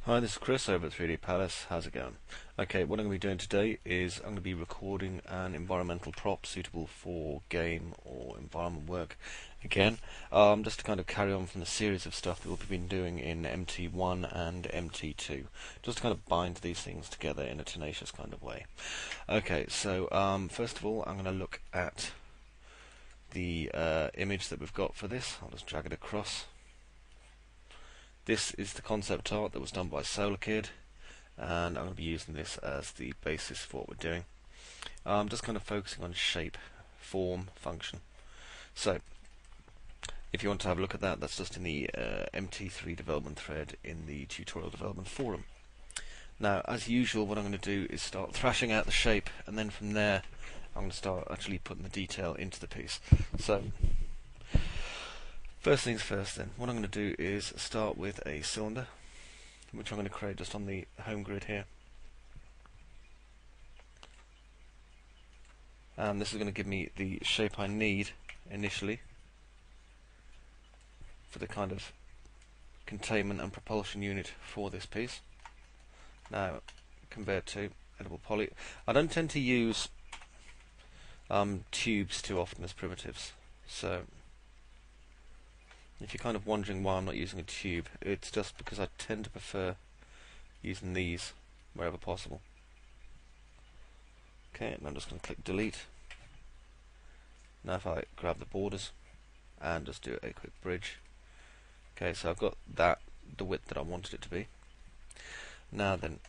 Hi, this is Chris over at 3D Palace. How's it going? Okay, what I'm going to be doing today is I'm going to be recording an environmental prop suitable for game or environment work. Again, just to kind of carry on from the series of stuff that we've been doing in MT1 and MT2, just to kind of bind these things together in a tenacious kind of way. Okay, so first of all, I'm going to look at the image that we've got for this. I'll just drag it across. This is the concept art that was done by SolarKid, and I'm going to be using this as the basis for what we're doing. I'm just kind of focusing on shape, form, function. So, if you want to have a look at that, that's just in the MT3 development thread in the tutorial development forum. Now, as usual, what I'm going to do is start thrashing out the shape, and then from there I'm going to start actually putting the detail into the piece. So, first things first then, what I'm going to do is start with a cylinder, which I'm going to create just on the home grid here. And this is going to give me the shape I need initially for the kind of containment and propulsion unit for this piece. Now, compared to edible poly, I don't tend to use tubes too often as primitives, so if you're kind of wondering why I'm not using a tube, it's just because I tend to prefer using these wherever possible. Okay, and I'm just going to click delete. Now if I grab the borders and just do a quick bridge. Okay, so I've got that, the width that I wanted it to be. Now then,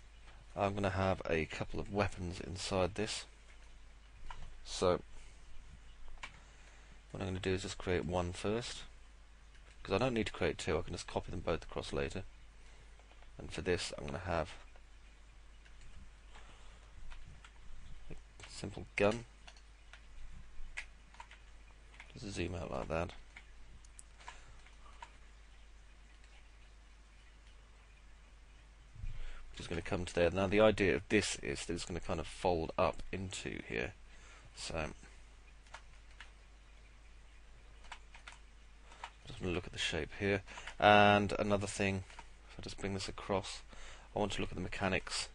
I'm going to have a couple of weapons inside this. So, what I'm going to do is just create one first, because I don't need to create two, I can just copy them both across later. And for this I'm going to have a simple gun. Just zoom out like that. Which is going to come to there. Now the idea of this is that it's going to kind of fold up into here. So, just going to look at the shape here. And another thing, if I just bring this across, I want to look at the mechanics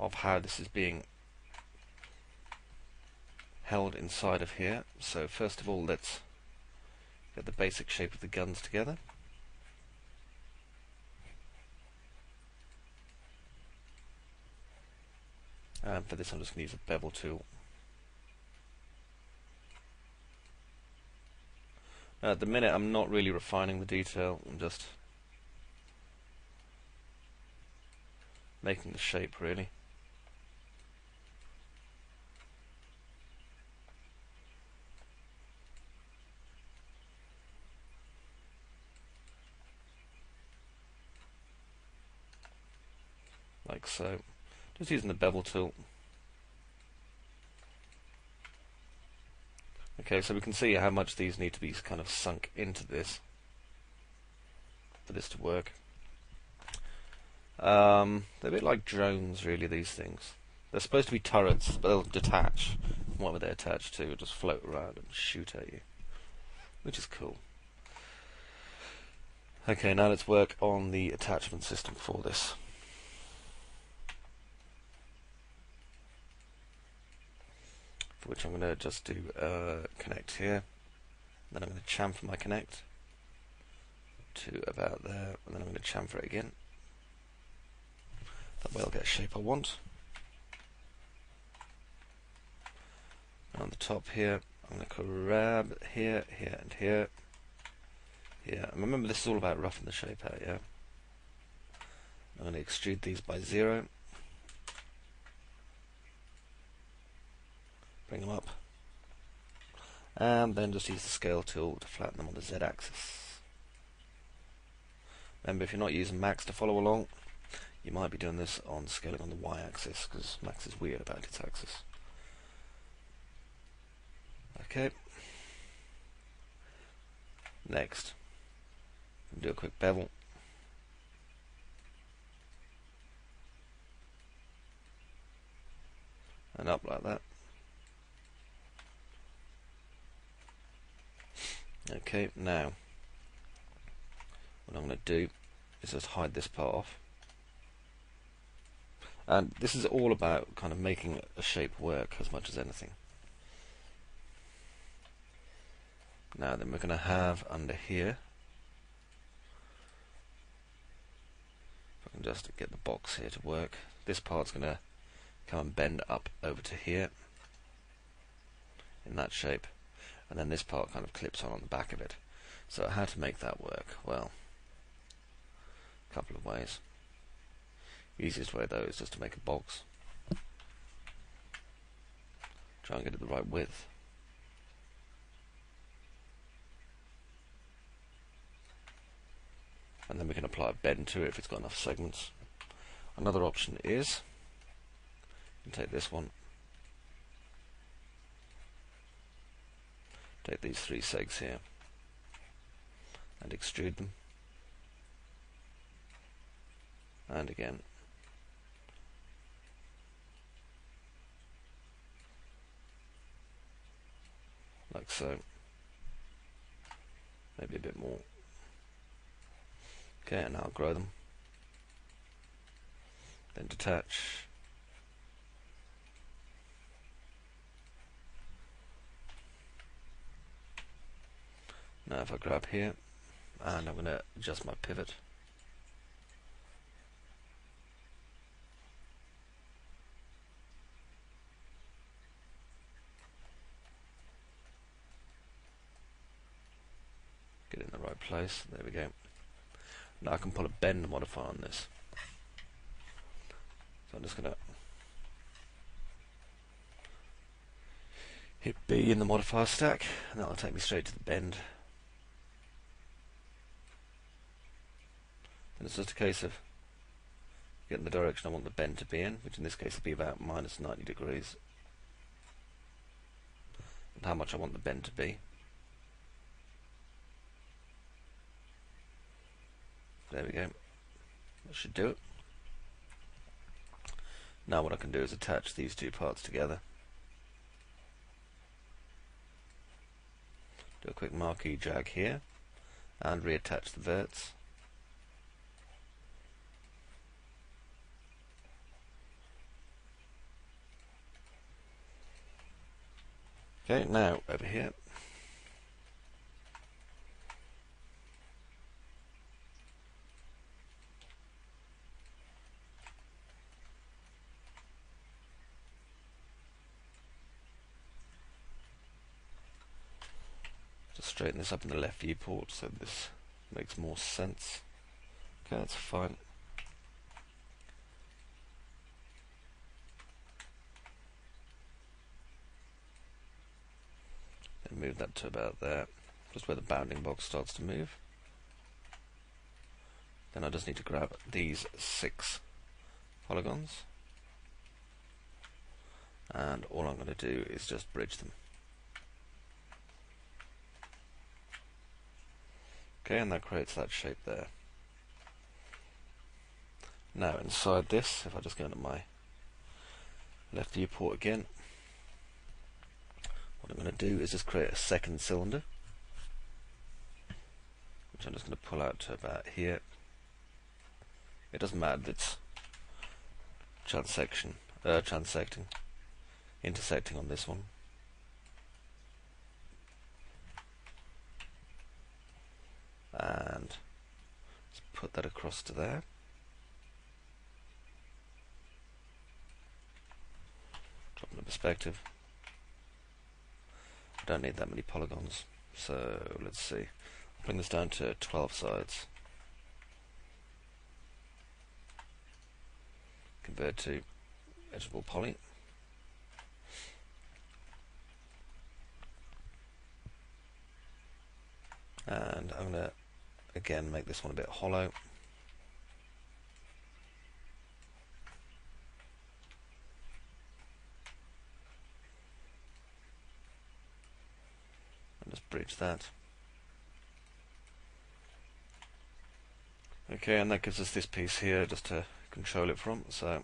of how this is being held inside of here. So first of all, let's get the basic shape of the guns together. And for this I'm just going to use a bevel tool. Now at the minute I'm not really refining the detail, I'm just making the shape really. Like so. Just using the bevel tool. Okay, so we can see how much these need to be kind of sunk into this for this to work. They're a bit like drones really, these things. They're supposed to be turrets, but they'll detach. Whatever they're attached to, just float around and shoot at you, which is cool. Okay, now let's work on the attachment system for this. For which I'm going to just do connect here, then I'm going to chamfer my connect to about there, and then I'm going to chamfer it again. That way I'll get a shape I want. And on the top here, I'm going to grab here, here, and here. Here, and remember this is all about roughing the shape out, yeah? I'm going to extrude these by 0. Bring them up, and then just use the scale tool to flatten them on the Z-axis. Remember, if you're not using Max to follow along, you might be doing this on scaling on the Y-axis, because Max is weird about its axis. Okay. Next, do a quick bevel. And up like that. Okay, now what I'm going to do is just hide this part off. And this is all about kind of making a shape work as much as anything. Now then, we're going to have under here, if I can just get the box here to work, this part's going to come and bend up over to here in that shape, and then this part kind of clips on the back of it. So how to make that work? Well, a couple of ways. Easiest way though is just to make a box. Try and get it the right width. And then we can apply a bend to it if it's got enough segments. Another option is, you can take this one, take these 3 segs here, and extrude them. And again, like so. Maybe a bit more. Okay, and now I'll grow them. Then detach. Now if I grab here, and I'm going to adjust my pivot. Get it in the right place. There we go. Now I can put a bend modifier on this. So I'm just going to hit B in the modifier stack, and that'll take me straight to the bend. And it's just a case of getting the direction I want the bend to be in, which in this case will be about minus 90 degrees. And how much I want the bend to be. There we go. That should do it. Now what I can do is attach these 2 parts together. Do a quick marquee drag here and reattach the verts. Okay, now over here. Just straighten this up in the left viewport so this makes more sense. Okay, that's fine. Then move that to about there, just where the bounding box starts to move. Then I just need to grab these 6 polygons, and all I'm going to do is just bridge them. Okay, and that creates that shape there. Now inside this, if I just go into my left viewport again, what I'm going to do is just create a second cylinder, which I'm just going to pull out to about here. It doesn't matter that it's intersecting on this one. And let's put that across to there. Drop into perspective. I don't need that many polygons, so let's see. I'll bring this down to 12 sides. Convert to editable poly. And I'm going to again make this one a bit hollow. And just bridge that. Okay, and that gives us this piece here just to control it from. So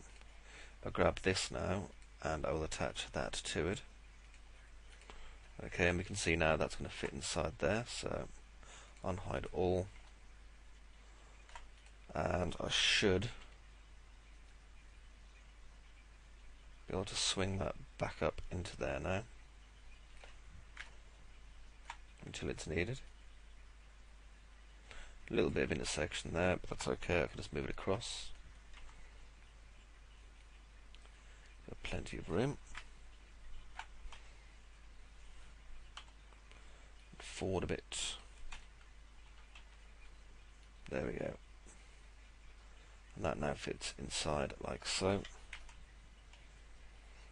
I'll grab this now and I will attach that to it. Okay, and we can see now that's going to fit inside there, so unhide all, and I should be able to swing that back up into there now until it's needed. A little bit of intersection there, but that's okay, I can just move it across. Got plenty of room. Forward a bit. There we go. And that now fits inside like so.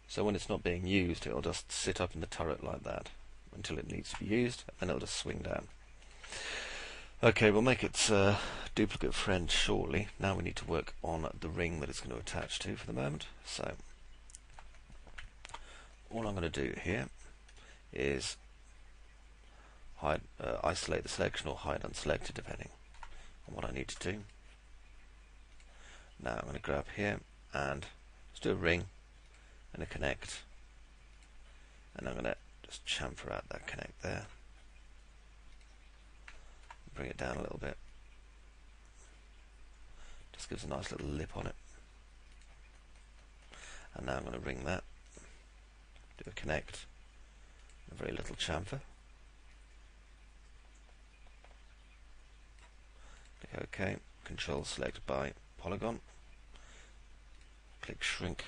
So when it's not being used, it'll just sit up in the turret like that until it needs to be used, and then it'll just swing down. Okay, we'll make its duplicate friend shortly. Now we need to work on the ring that it's going to attach to for the moment. So all I'm going to do here is hide, isolate the selection or hide unselected depending on what I need to do. Now I'm going to grab here and just do a ring and a connect, and I'm going to just chamfer out that connect there, bring it down a little bit, just gives a nice little lip on it. And now I'm going to ring that, do a connect, a very little chamfer, click OK, Control select by polygon, click shrink,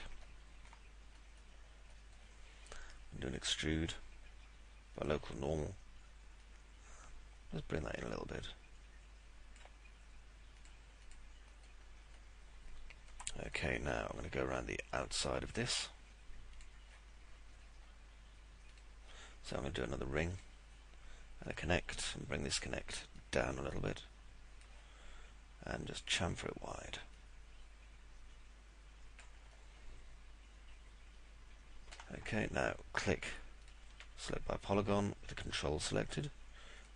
and do an extrude by local normal. Let's bring that in a little bit. Okay, now I'm going to go around the outside of this. So I'm going to do another ring and a connect, and bring this connect down a little bit and just chamfer it wide. Okay, now click select by polygon with the control selected.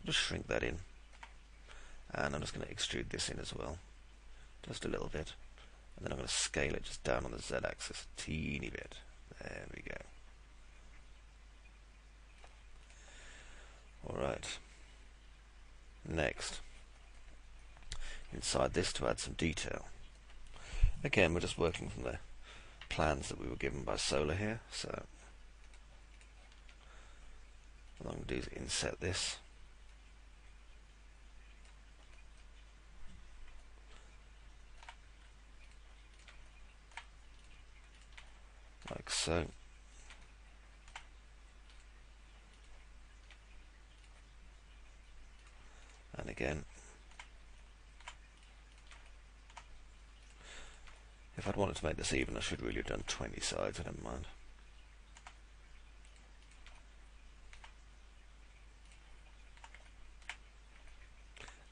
Just shrink that in, and I'm just going to extrude this in as well, just a little bit, and then I'm going to scale it just down on the Z axis a teeny bit. There we go. Alright, next, inside this to add some detail. Again, we're just working from the plans that we were given by Solar here, so what I'm going to do is inset this. Like so. And again. If I'd wanted to make this even, I should really have done 20 sides, I don't mind.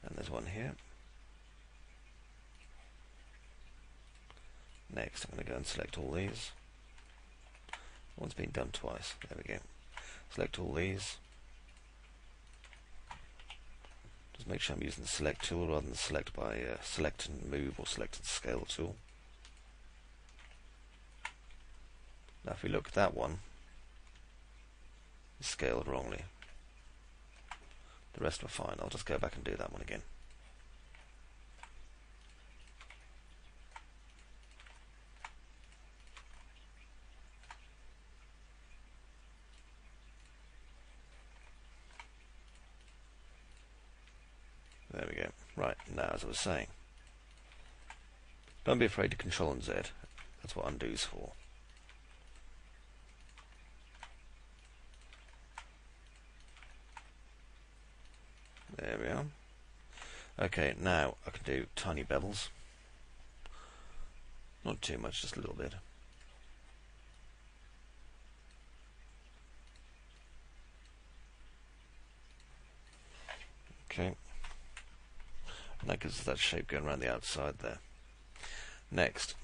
And there's one here. Next, I'm going to go and select all these. One's been done twice. There we go. Select all these. Just make sure I'm using the select tool rather than select by select and move or select and scale tool. Now if we look at that one, it's scaled wrongly. The rest were fine. I'll just go back and do that one again. There we go. Right, now as I was saying, don't be afraid to Control and Z. That's what undo's for. There we are. Okay, now I can do tiny bevels. Not too much, just a little bit. Okay. And that gives us that shape going around the outside there. Next,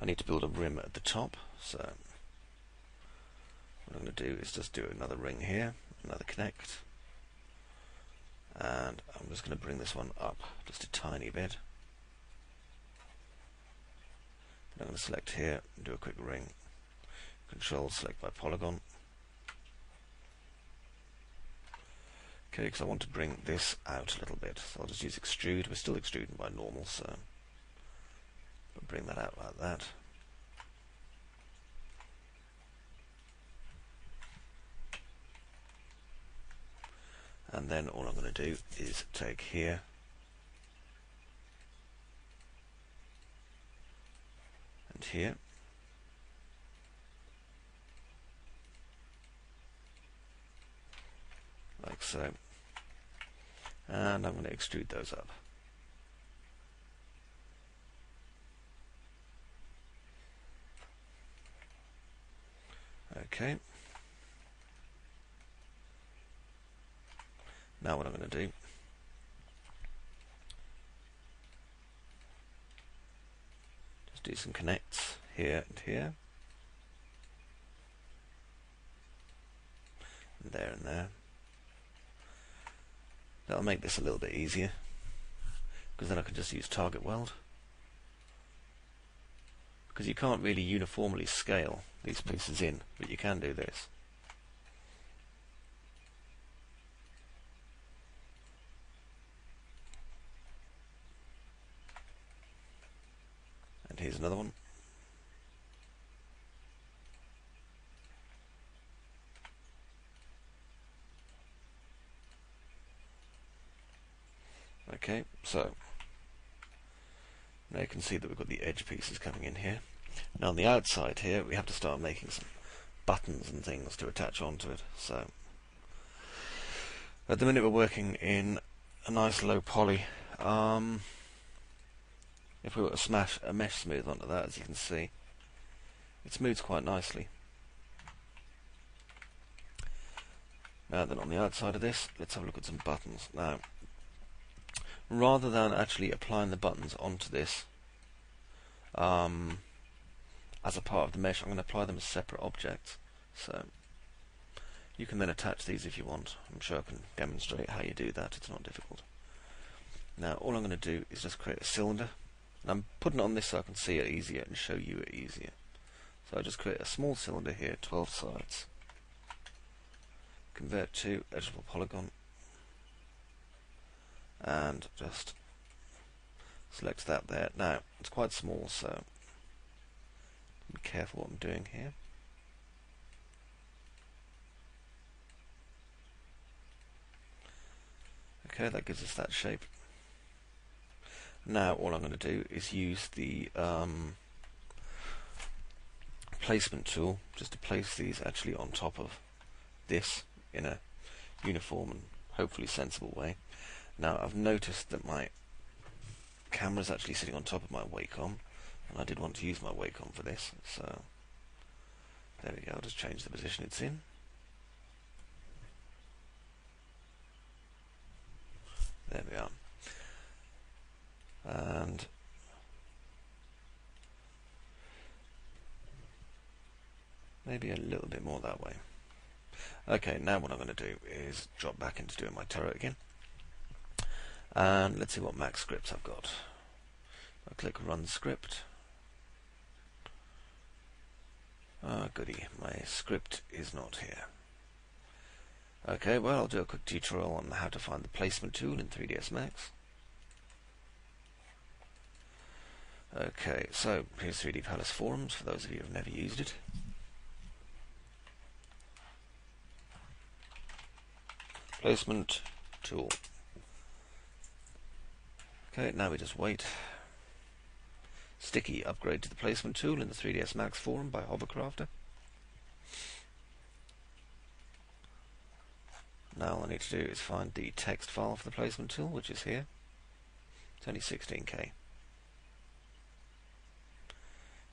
I need to build a rim at the top, so what I'm going to do is just do another ring here, another connect, and I'm just going to bring this one up just a tiny bit. Then I'm going to select here and do a quick ring. Control select by polygon. Okay, because I want to bring this out a little bit, so I'll just use extrude. We're still extruding by normal, so I'll bring that out like that. And then all I'm going to do is take here and here, like so, and I'm going to extrude those up. Okay. Now what I'm going to do just do some connects here and here, and there. That'll make this a little bit easier, because then I can just use target weld, because you can't really uniformly scale these pieces in, but you can do this. And here's another one. Okay, so now you can see that we've got the edge pieces coming in here. Now on the outside here we have to start making some buttons and things to attach onto it. So at the minute we're working in a nice low poly. If we were to smash a mesh smooth onto that, as you can see, it smooths quite nicely. Now then, on the outside of this, let's have a look at some buttons. Now, rather than actually applying the buttons onto this as a part of the mesh, I'm going to apply them as separate objects. So you can then attach these if you want. I'm sure I can demonstrate how you do that. It's not difficult. Now all I'm going to do is just create a cylinder. And I'm putting it on this so I can see it easier and show you it easier. So I just create a small cylinder here, 12 sides. Convert to edgeable polygon. And just select that there. Now, it's quite small, so be careful what I'm doing here. Okay, that gives us that shape. Now all I'm going to do is use the placement tool just to place these actually on top of this in a uniform and hopefully sensible way. Now I've noticed that my camera is actually sitting on top of my Wacom, and I did want to use my Wacom for this, so there we go. I'll just change the position it's in. There we are. And maybe a little bit more that way. Okay, now what I'm going to do is drop back into doing my turret again. And let's see what max scripts I've got. I click run script. Ah, goody, my script is not here. Okay, well, I'll do a quick tutorial on how to find the placement tool in 3ds Max. Okay, so here's 3D Palace Forums for those of you who have never used it. Placement tool. Okay, now we just wait. Sticky upgrade to the placement tool in the 3ds Max forum by Hovercrafter. Now all I need to do is find the text file for the placement tool, which is here. It's only 16K.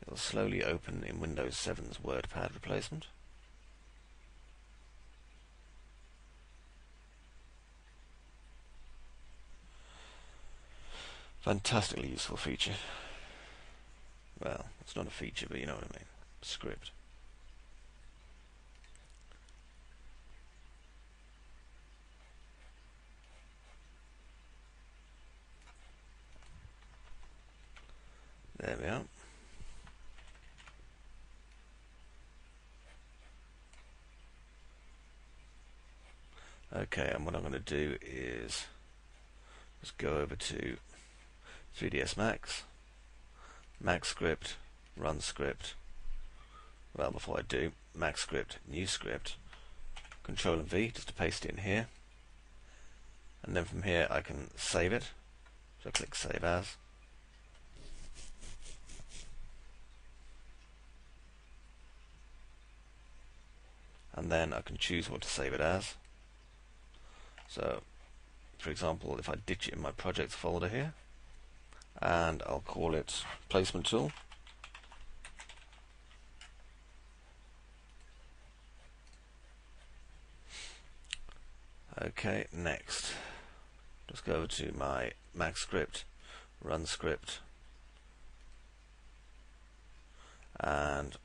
It'll slowly open in Windows 7's WordPad replacement. Fantastically useful feature. Well, it's not a feature, but you know what I mean. Script. There we are. Okay, and what I'm going to do is just go over to 3ds Max, Max script, run script. Well, before I do, Max script, new script, Control and V just to paste it in here, and then from here I can save it. So click Save As. And then I can choose what to save it as. So, for example, if I ditch it in my projects folder here, and I'll call it Placement Tool. Okay, next. Just go over to my Max script, run script, and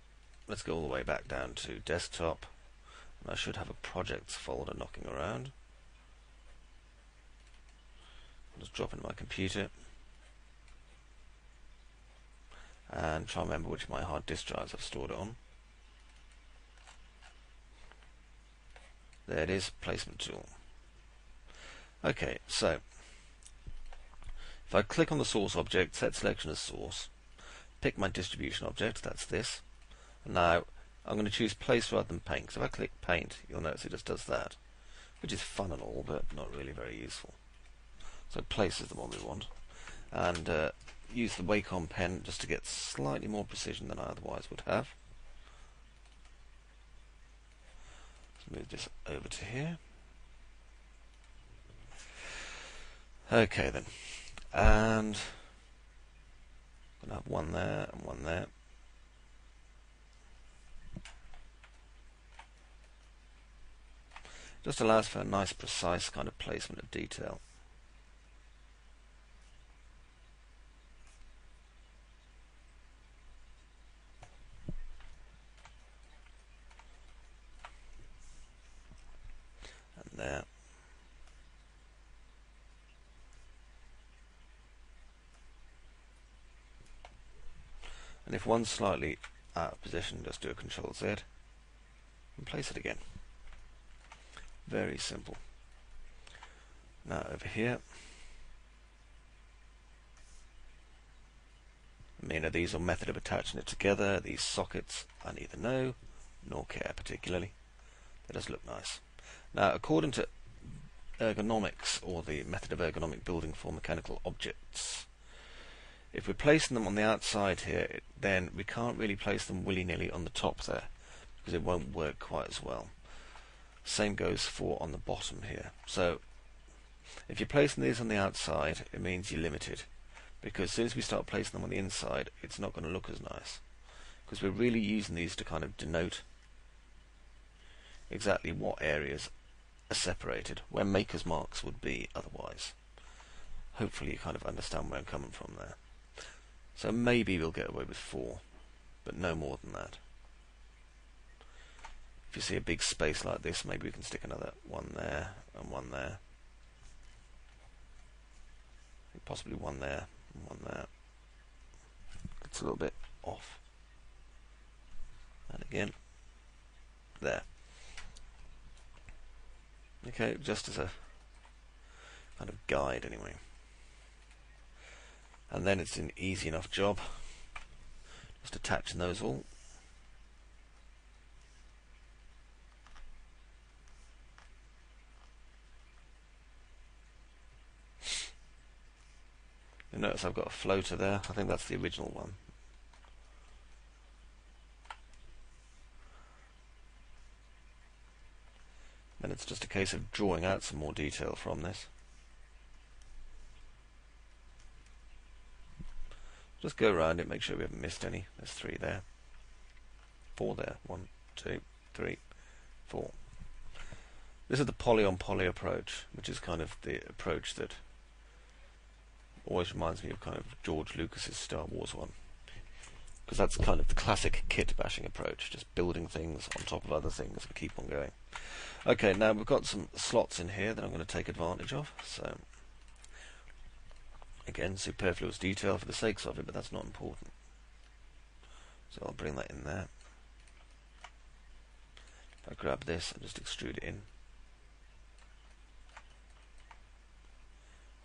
let's go all the way back down to desktop. And I should have a projects folder knocking around. I'll just drop into my computer and try and remember which of my hard disk drives I've stored it on. There it is, Placement Tool. Okay, so if I click on the source object, set selection as source, pick my distribution object, that's this, and now I'm going to choose place rather than paint. So if I click paint, you'll notice it just does that, which is fun and all, but not really very useful. So place is the one we want, and use the Wacom pen just to get slightly more precision than I otherwise would have. Let's move this over to here. Okay then, and I'm going to have one there and one there. Just allows for a nice precise kind of placement of detail. And there. And if one's slightly out of position, just do a Control Z and place it again. Very simple. Now over here, these are method of attaching it together. These sockets I neither know nor care particularly. They just look nice. Now according to ergonomics, or the method of ergonomic building for mechanical objects, if we're placing them on the outside here, then we can't really place them willy-nilly on the top there, because it won't work quite as well. Same goes for on the bottom here. So if you're placing these on the outside, it means you're limited, because as soon as we start placing them on the inside, it's not going to look as nice, because we're really using these to kind of denote exactly what areas are separated, where maker's marks would be otherwise. Hopefully you kind of understand where I'm coming from there. So maybe we'll get away with 4, but no more than that. If you see a big space like this, maybe we can stick another one there and one there. Possibly one there and one there. It's a little bit off. And again, there. Okay, just as a kind of guide anyway. And then it's an easy enough job just attaching those all. You'll notice I've got a floater there. I think that's the original one. Then it's just a case of drawing out some more detail from this. Just go around it, make sure we haven't missed any. There's 3 there. 4 there. 1, 2, 3, 4. This is the poly-on-poly approach, which is kind of the approach that always reminds me of kind of George Lucas's Star Wars one, because that's kind of the classic kit bashing approach, just building things on top of other things and keep on going. Okay, now we've got some slots in here that I'm going to take advantage of. So again, superfluous detail for the sakes of it, but that's not important. So I'll bring that in there. If I grab this and just extrude it in.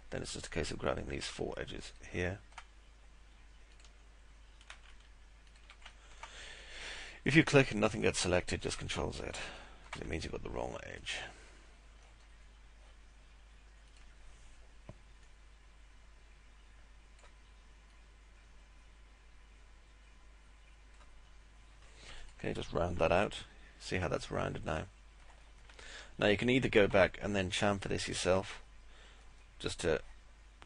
then it's just a case of grabbing these 4 edges here. If you click and nothing gets selected, just Control Z, because it means you've got the wrong edge. Okay, just round that out. See how that's rounded now? Now you can either go back and then chamfer this yourself, just to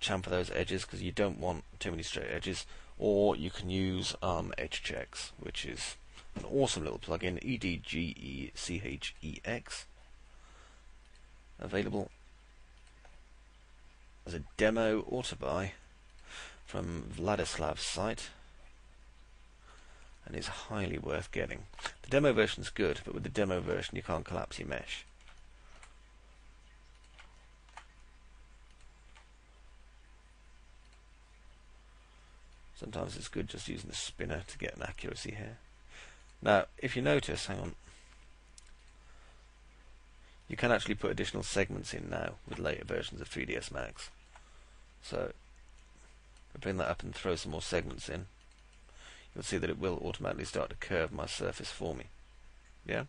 chamfer those edges, because you don't want too many straight edges, or you can use edge checks, which is an awesome little plugin, EDGECHEX, available as a demo or to buy from Vladislav's site, and is highly worth getting. The demo version is good, but with the demo version you can't collapse your mesh. Sometimes it's good just using the spinner to get an accuracy here. Now, if you notice, hang on, you can actually put additional segments in now with later versions of 3ds Max. So, if I bring that up and throw some more segments in, you'll see that it will automatically start to curve my surface for me. Yeah?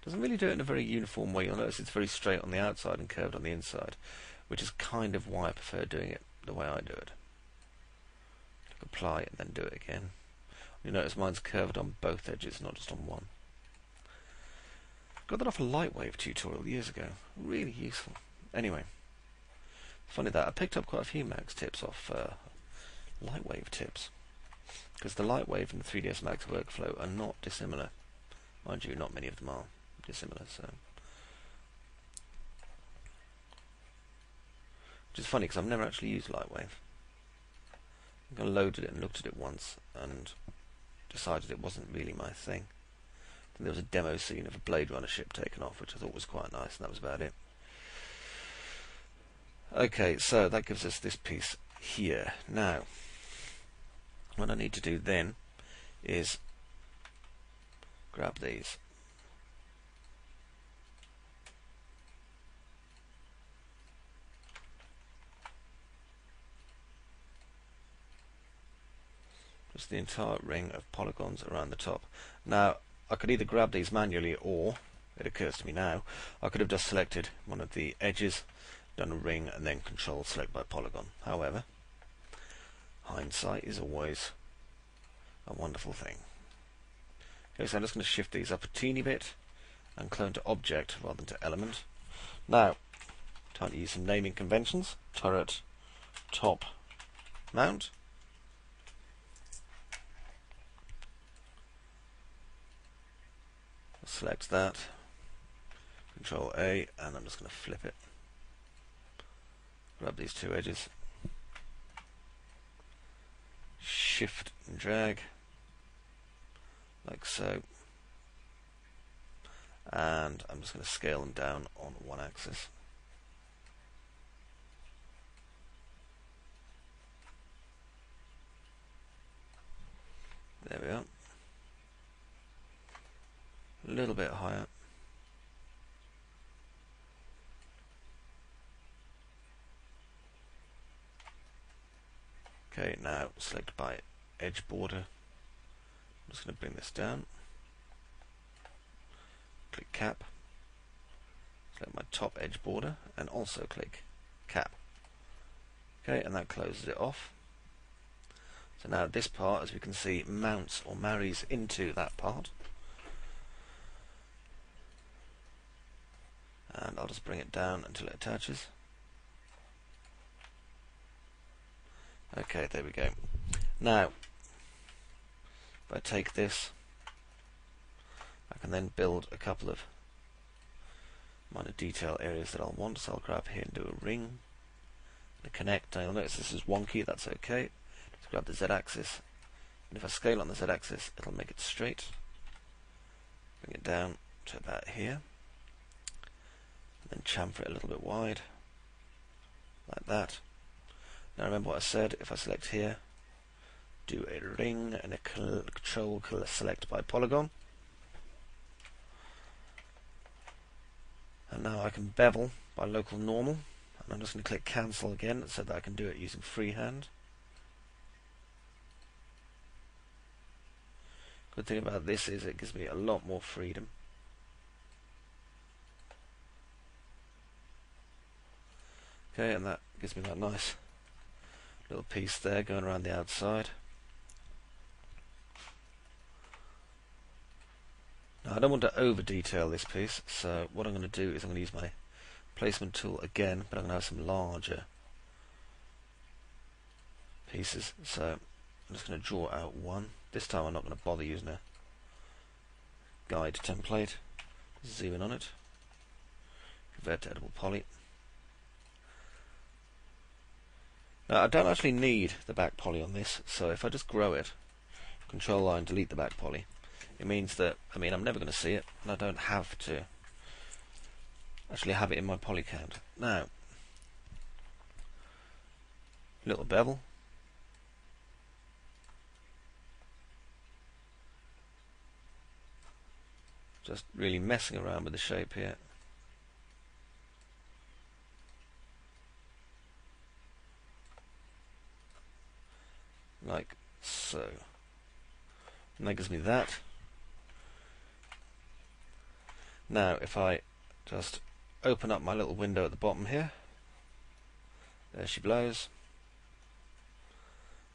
Doesn't really do it in a very uniform way. You'll notice it's very straight on the outside and curved on the inside, which is kind of why I prefer doing it the way I do it. Apply and then do it again. You notice mine's curved on both edges, not just on one. Got that off a Lightwave tutorial years ago. Really useful. Anyway, funny that I picked up quite a few Max tips off Lightwave tips, because the Lightwave and the 3ds Max workflow are not dissimilar. Mind you, not many of them are dissimilar. So, which is funny because I've never actually used Lightwave. I loaded it and looked at it once and decided it wasn't really my thing. I think there was a demo scene of a Blade Runner ship taken off, which I thought was quite nice, and that was about it. Okay, so that gives us this piece here. Now, what I need to do then is grab these. Just the entire ring of polygons around the top. Now, I could either grab these manually, or, it occurs to me now, I could have just selected one of the edges, done a ring, and then Control Select by Polygon. However, hindsight is always a wonderful thing. Okay, so I'm just going to shift these up a teeny bit and clone to Object rather than to Element. Now, time to use some naming conventions. Turret, top, mount. Select that, Control A, and I'm just going to flip it. Grab these 2 edges, shift and drag, like so, and I'm just going to scale them down on one axis. There we are. A little bit higher. Okay, now select by edge border. I'm just going to bring this down. Click cap. Select my top edge border and also click cap. Okay, and that closes it off. So now this part, as we can see, mounts or marries into that part. And I'll just bring it down until it attaches. Okay, there we go. Now, if I take this, I can then build a couple of minor detail areas that I'll want. So I'll grab here and do a ring, and a connect. Now you'll notice this is wonky, that's okay. Just grab the Z-axis, and if I scale on the Z-axis, it'll make it straight. Bring it down to about here. Then chamfer it a little bit wide, like that. Now remember what I said, if I select here, do a ring and a Control Select by Polygon. And now I can bevel by local normal. And I'm just going to click cancel again so that I can do it using freehand. Good thing about this is it gives me a lot more freedom. Okay, and that gives me that nice little piece there going around the outside. Now I don't want to over detail this piece, so what I'm going to do is I'm going to use my placement tool again, but I'm going to have some larger pieces. So I'm just going to draw out one. This time I'm not going to bother using a guide template. Zoom in on it, convert to editable poly. Now I don't actually need the back poly on this, so if I just grow it, control line delete the back poly, it means that, I'm never going to see it, and I don't have to actually have it in my poly count. Now, little bevel. Just really messing around with the shape here. Like so. And that gives me that. Now if I just open up my little window at the bottom here, there she blows,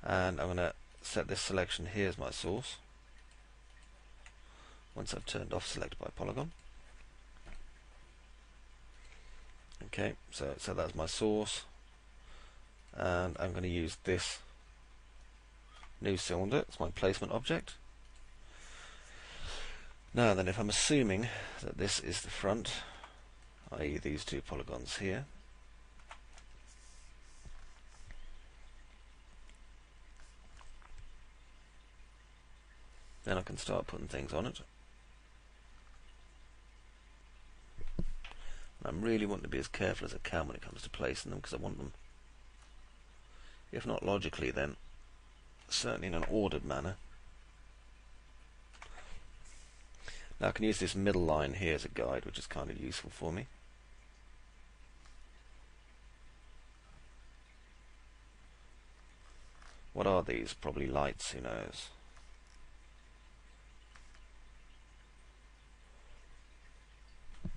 and I'm going to set this selection here as my source. Once I've turned off select by polygon. Okay, so that's my source, and I'm going to use this new cylinder as my placement object. Now then, if I'm assuming that this is the front, i.e. these two polygons here, then I can start putting things on it. And I'm really wanting to be as careful as I can when it comes to placing them, because I want them, if not logically, then certainly in an ordered manner. Now I can use this middle line here as a guide, which is kind of useful for me. What are these? Probably lights, who knows? I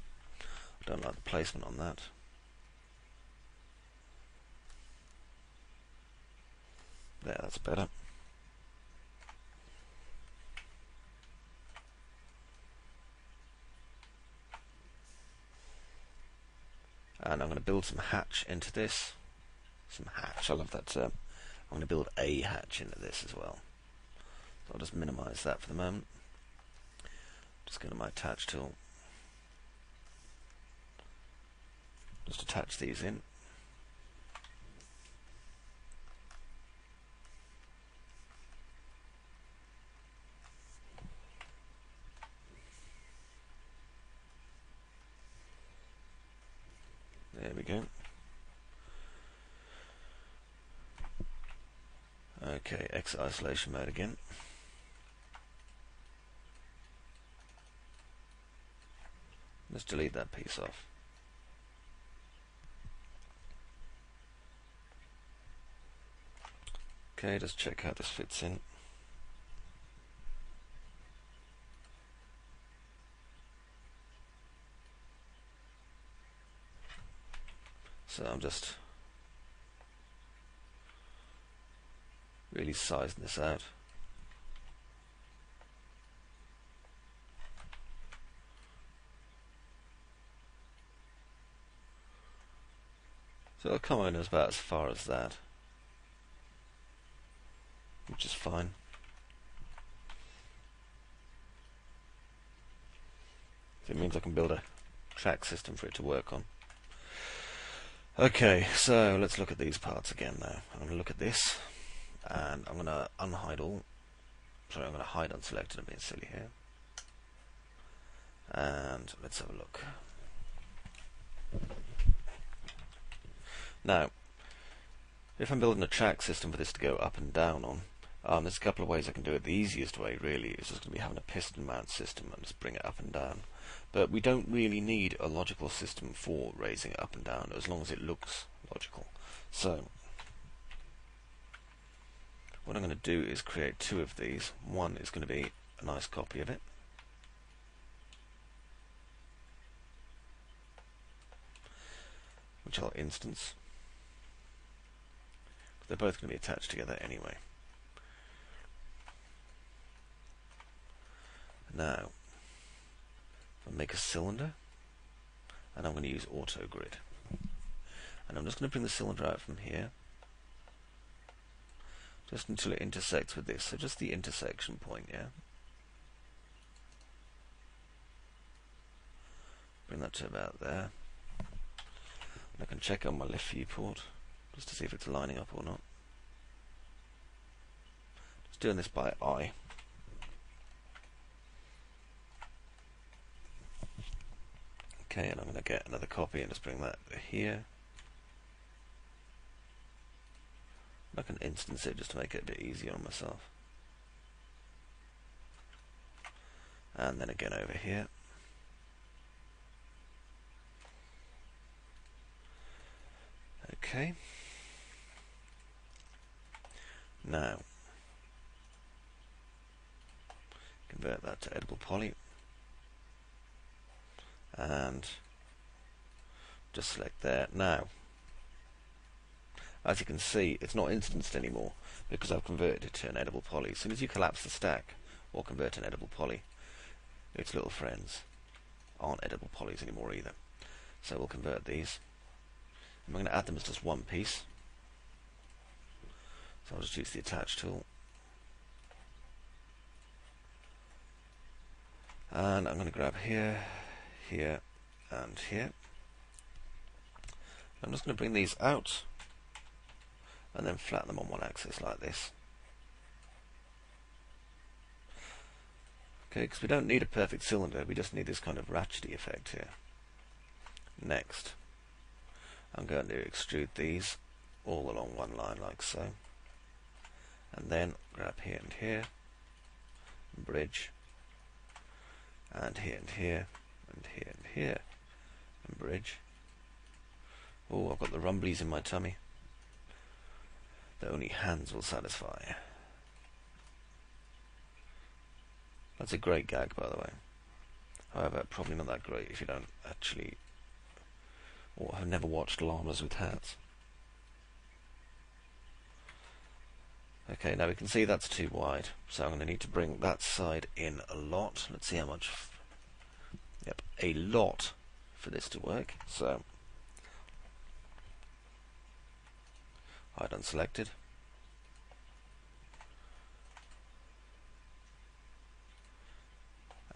don't like the placement on that. There, that's better. And I'm going to build some hatch into this. Some hatch, I love that term. I'm going to build a hatch into this as well. So I'll just minimize that for the moment. Just go to my attach tool. Just attach these in. There we go. Okay, exit isolation mode again. Let's delete that piece off. Okay, just check how this fits in. So I'm just really sizing this out. So I'll come in about as far as that, which is fine. So it means I can build a track system for it to work on. Okay, so let's look at these parts again now. I'm going to look at this, and I'm going to unhide all. Sorry, I'm going to hide unselected. I'm being silly here. And let's have a look. Now, if I'm building a track system for this to go up and down on, There's a couple of ways I can do it. The easiest way really is just going to be having a piston mount system and just bring it up and down. But we don't really need a logical system for raising it up and down, as long as it looks logical. So what I'm going to do is create two of these. One is going to be a nice copy of it, which I'll instance. They're both going to be attached together anyway. Now, I'll make a cylinder, and I'm going to use auto grid. And I'm just going to bring the cylinder out from here, just until it intersects with this. So just the intersection point, yeah? Bring that to about there. And I can check on my left viewport, just to see if it's lining up or not. Just doing this by eye. Okay, and I'm going to get another copy and just bring that here. I can instance it just to make it a bit easier on myself. And then again over here. Okay. Now, convert that to edible poly. And just select there. Now, as you can see, it's not instanced anymore because I've converted it to an edible poly. As soon as you collapse the stack or convert an edible poly, its little friends aren't edible polys anymore either. So we'll convert these. I'm going to add them as just one piece. So I'll just use the attach tool. And I'm going to grab here, here, and here. I'm just going to bring these out and then flatten them on one axis like this. Okay, because we don't need a perfect cylinder, we just need this kind of ratchety effect here. Next, I'm going to extrude these all along one line like so. And then grab here and here, and bridge, and here and here, and here and here, and bridge. Oh, I've got the rumblies in my tummy that only hands will satisfy. That's a great gag, by the way. However, probably not that great if you don't actually, or have never watched llamas with hats. Okay, now we can see that's too wide, so I'm going to need to bring that side in a lot. Let's see how much. Yep, a lot for this to work. So, hide unselected.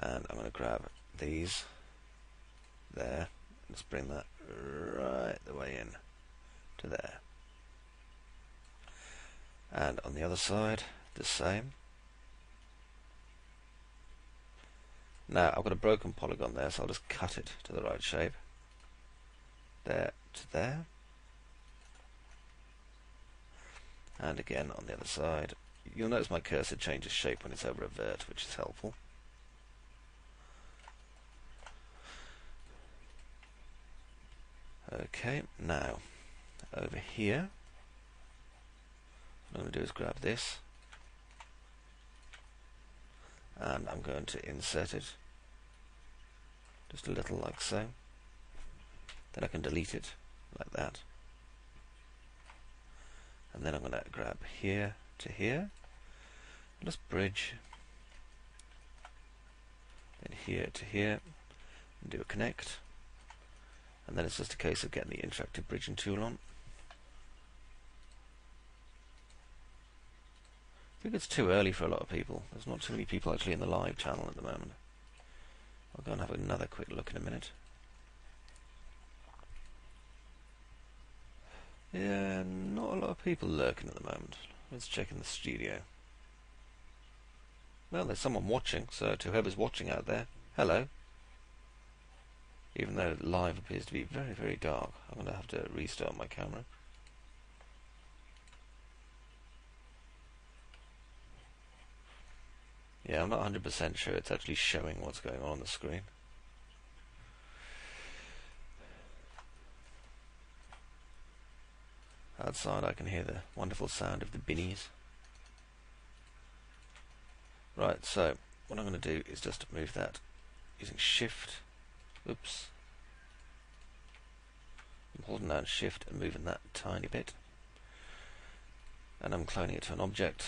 And I'm going to grab these there and just bring that right the way in to there. And on the other side, the same. Now, I've got a broken polygon there, so I'll just cut it to the right shape. There to there. And again on the other side. You'll notice my cursor changes shape when it's over a vert, which is helpful. Okay, now, over here, what I'm going to do is grab this, and I'm going to insert it, just a little like so. Then I can delete it, like that. And then I'm going to grab here to here, and just bridge, then here to here, and do a connect. And then it's just a case of getting the interactive bridging tool on. I think it's too early for a lot of people. There's not too many people actually in the live channel at the moment. I'll go and have another quick look in a minute. Yeah, not a lot of people lurking at the moment. Let's check in the studio. Well, there's someone watching, so to whoever's watching out there, hello. Even though live appears to be very, very dark, I'm going to have to restart my camera. Yeah, I'm not 100% sure it's actually showing what's going on the screen. Outside I can hear the wonderful sound of the binnies. Right, so what I'm going to do is just move that using Shift. Oops. I'm holding down Shift and moving that a tiny bit. And I'm cloning it to an object.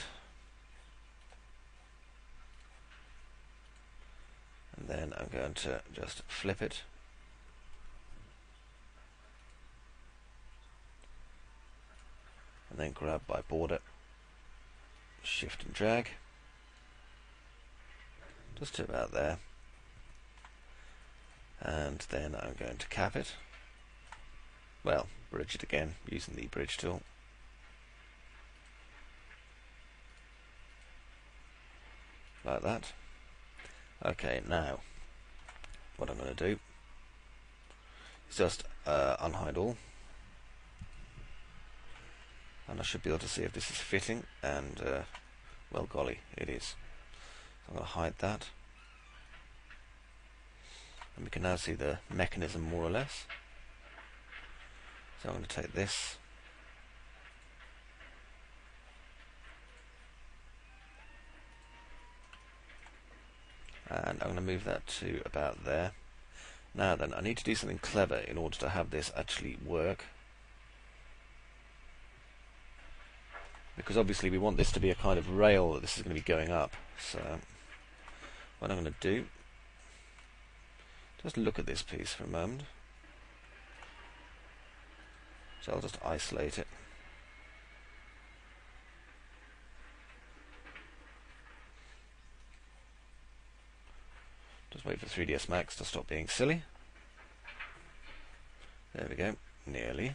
And then I'm going to just flip it. And then grab by border, Shift and drag. Just to about there. And then I'm going to cap it. Well, bridge it again using the bridge tool. Like that. Okay, now what I'm going to do is just unhide all, and I should be able to see if this is fitting, and well golly, it is. So I'm going to hide that, and we can now see the mechanism more or less. So I'm going to take this, and I'm going to move that to about there. Now then, I need to do something clever in order to have this actually work, because obviously we want this to be a kind of rail that this is going to be going up. So what I'm going to do, just look at this piece for a moment. So I'll just isolate it. Just wait for 3ds Max to stop being silly. There we go, nearly.